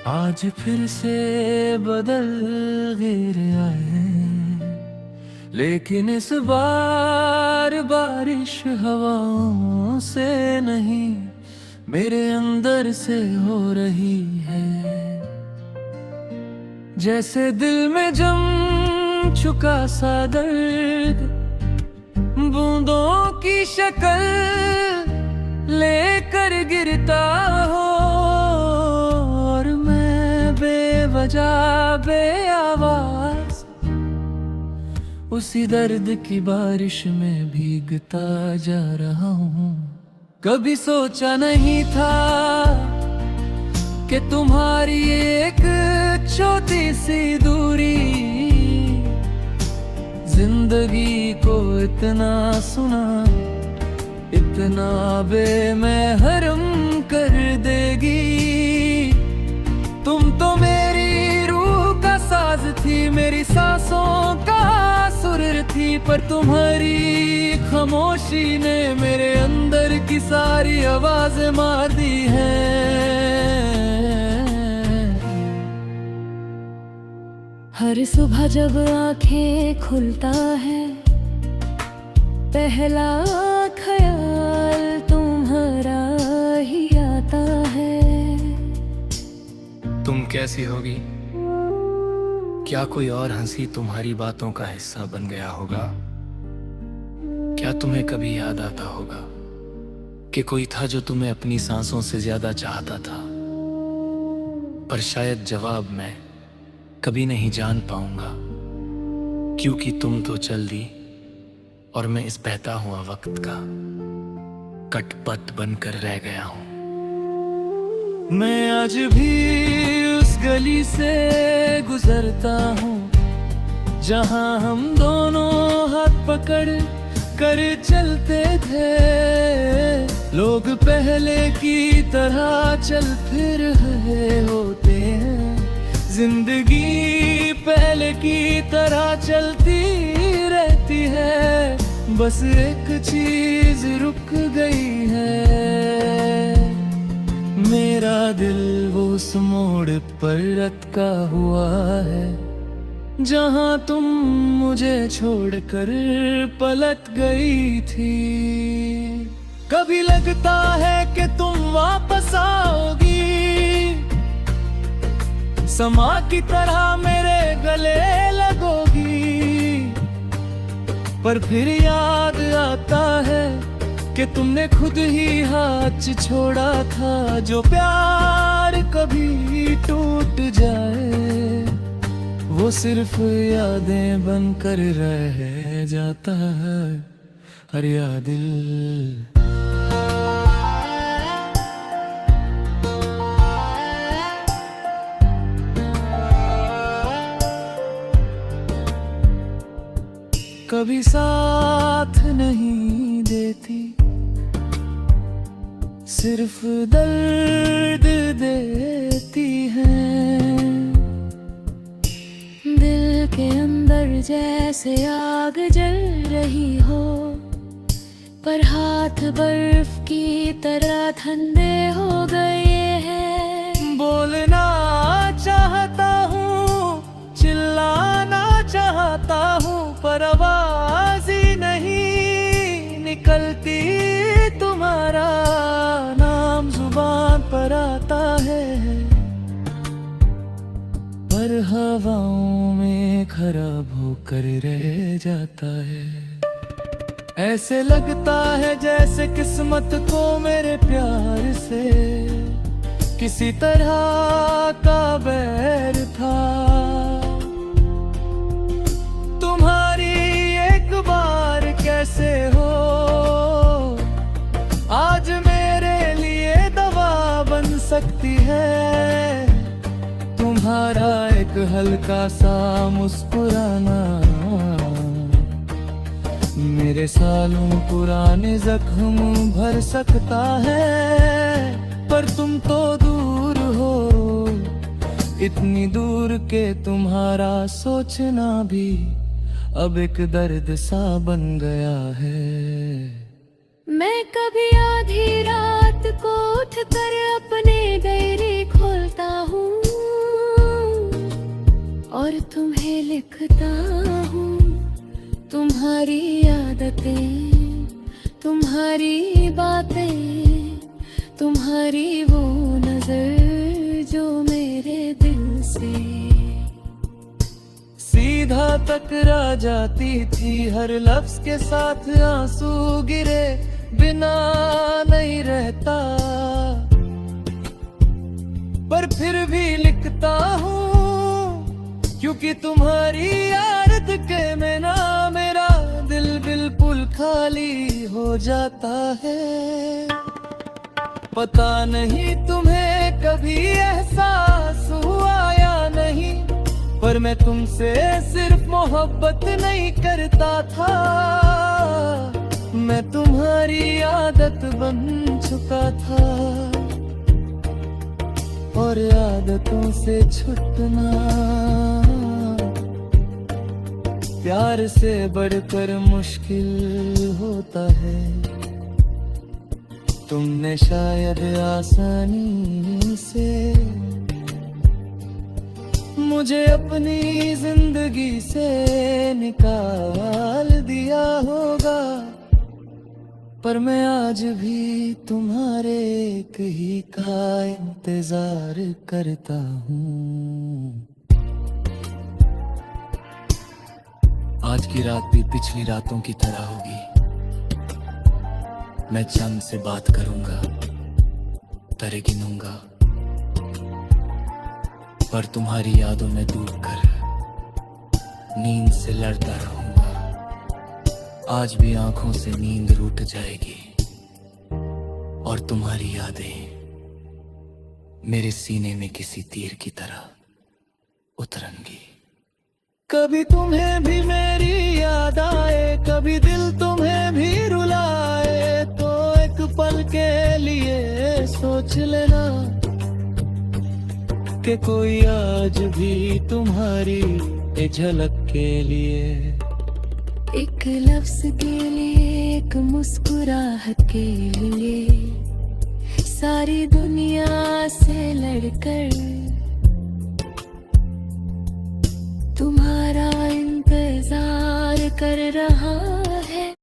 आज फिर से बदल गिर आए, लेकिन इस बार बारिश हवाओं से नहीं, मेरे अंदर से हो रही है। जैसे दिल में जम चुका सा दर्द, बूंदों की शक्ल लेकर गिरता हो, और मैं बेवजह बेआवाज उसी दर्द की बारिश में भीगता जा रहा हूँ। कभी सोचा नहीं था कि तुम्हारी एक छोटी सी दूरी जिंदगी को इतना सुना, इतना बेमहरम कर देगी। तुम तो मेरी रूह का साज थी, मेरी सांसों का सुर थी, पर तुम्हारी खामोशी ने मेरे अंदर की सारी आवाजें मार दी हैं। हर सुबह जब आंखें खुलता है, पहला ख्याल तुम्हारा ही आता है। तुम कैसी होगी? क्या कोई और हंसी तुम्हारी बातों का हिस्सा बन गया होगा? क्या तुम्हें कभी याद आता होगा कि कोई था जो तुम्हें अपनी सांसों से ज्यादा चाहता था? पर शायद जवाब मैं कभी नहीं जान पाऊंगा, क्योंकि तुम तो चल दी और मैं इस बहता हुआ वक्त का कटपथ बनकर रह गया हूं। मैं आज भी उस गली से गुजरता हूँ जहाँ हम दोनों हाथ पकड़ कर चलते थे। लोग पहले की तरह चल फिर रहे होते हैं, जिंदगी पहले की तरह चलती रहती है, बस एक चीज रुक गई है। मेरा दिल वो उस मोड़ पर अटका हुआ है जहां तुम मुझे छोड़कर पलट गई थी। कभी लगता है कि तुम वापस आओगी, समा की तरह मेरे गले लगोगी, पर फिर याद आता है कि तुमने खुद ही हाथ छोड़ा था। जो प्यार कभी टूट जाए वो सिर्फ यादें बनकर रह जाता है। अरे या दिल, कभी साथ नहीं देती, सिर्फ दर्द देती है। दिल के अंदर जैसे आग जल रही हो, पर हाथ बर्फ की तरह ठंडे हो गए हैं। बोलना चाहता हूँ, चिल्लाना चाहता हूँ, पर आवाज ही नहीं निकलती। तुम्हारा नाम जुबान पर आता है, पर हवाओं में खराब होकर रह जाता है। ऐसे लगता है जैसे किस्मत को मेरे प्यार से किसी तरह का बैर था। तुम्हारी एक बार कैसे हो आज मेरे लिए दवा बन सकती है। तुम्हारा एक हल्का सा मुस्कुराना मेरे सालों पुराने जख्म भर सकता है। पर तुम तो दूर हो, इतनी दूर के तुम्हारा सोचना भी अब एक दर्द सा बन गया है। मैं कभी आधी रात को उठकर अपने डायरी खोलता हूँ, लिखता हूँ तुम्हारी आदतें, तुम्हारी बातें, तुम्हारी वो नजर जो मेरे दिल से सीधा टकरा जाती थी, हर लफ्ज के साथ आंसू गिरे बिना नहीं रहता, पर फिर भी लिखता हूँ क्योंकि तुम्हारी याद के बिना मेरा दिल बिल्कुल खाली हो जाता है। पता नहीं तुम्हें कभी एहसास हुआ या नहीं, पर मैं तुमसे सिर्फ मोहब्बत नहीं करता था, मैं तुम्हारी आदत बन चुका था, और आदतों से छूटना प्यार से बढ़कर मुश्किल होता है। तुमने शायद आसानी से मुझे अपनी जिंदगी से निकाल दिया होगा, पर मैं आज भी तुम्हारे एक ही का इंतजार करता हूँ। आज की रात भी पिछली रातों की तरह होगी, मैं चांद से बात करूंगा, तारे गिनूंगा, पर तुम्हारी यादों में डूबकर नींद से लड़ता रहूंगा। आज भी आंखों से नींद रूठ जाएगी और तुम्हारी यादें मेरे सीने में किसी तीर की तरह उतरेंगी। कभी तुम्हें भी मेरी याद आए, कभी दिल तुम्हें भी रुलाए, तो एक पल के लिए सोच लेना कि कोई आज भी तुम्हारी झलक के लिए, एक लफ्ज के लिए, एक मुस्कुराहट के लिए सारी दुनिया से लड़कर तुम्हारा इंतजार कर रहा